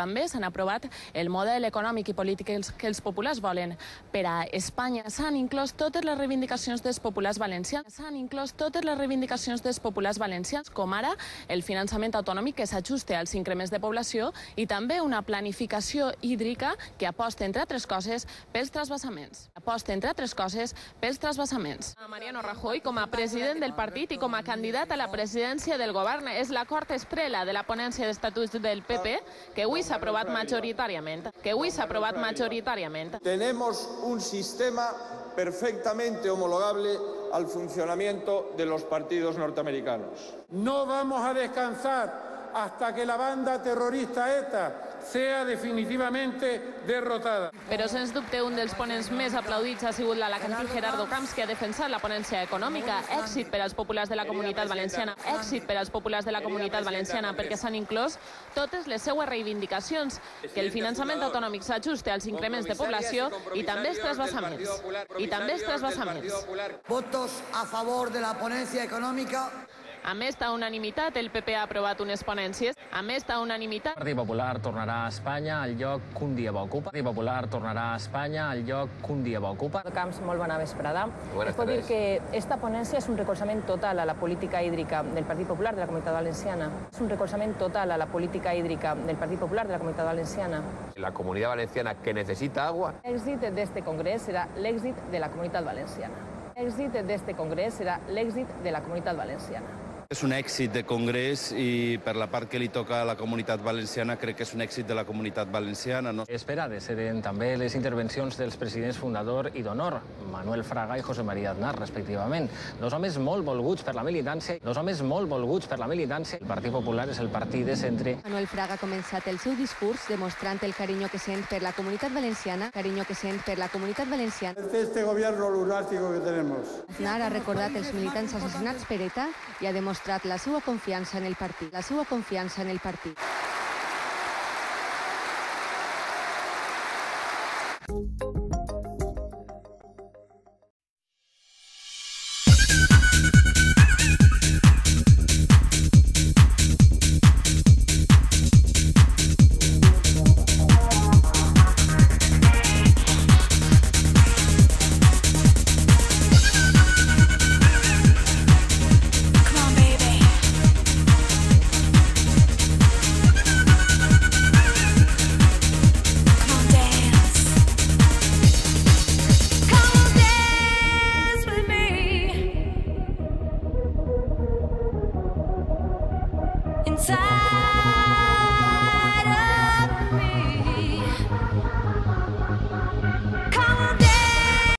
També s'han aprovat el model econòmic i polític que els populars volen per a Espanya. S'han inclòs totes les reivindicacions dels populars valencians. Com ara el finançament autonòmic que s'ajuste als increments de població i també una planificació hídrica que aposta, entre altres coses, pels transvasaments. Mariano Rajoy, com a president del partit i com a candidat a la presidència del govern, és l'acord estrella de la ponència d'estatuts del PP que avui s'ha aprovat majoritàriament. Tenemos un sistema perfectamente homologable al funcionamiento de los partidos norteamericanos. No vamos a descansar hasta que la banda terrorista ETA sea definitivamente derrotada. Però, sens dubte, un dels ponents més aplaudits ha sigut l'alacantí Gerardo Camps, que ha defensat la ponència econòmica. Èxit per als populars de la comunitat valenciana. Perquè s'han inclòs totes les seues reivindicacions, que el finançament autonòmic s'ajuste als increments de població i també els transvasaments. Votos a favor de la ponencia económica. A més de unanimitat, el PP ha aprovat unes ponències. El Partit Popular tornarà a Espanya al lloc que un dia va ocupar. Camps, molt bona vesprada. Es pot dir que esta ponencia es un recolzament total a la política hídrica del Partit Popular de la Comunitat Valenciana. La Comunidad Valenciana que necesita agua. L'èxit d'este congrés serà l'èxit de la Comunitat Valenciana. És un èxit de congrés i per la part que li toca a la comunitat valenciana crec que és un èxit de la comunitat valenciana. Esperades eren també les intervencions dels presidents fundador i d'honor, Manuel Fraga i José María Aznar, respectivament. Dos homes molt volguts per la militància. El Partit Popular és el partit de centre. Manuel Fraga ha començat el seu discurs demostrant el carinyo que sent per la comunitat valenciana. Este gobierno lunático que tenemos. Aznar ha recordat els militants assassinats per ETA i ha demostrat la seva confiança en el partit. Inside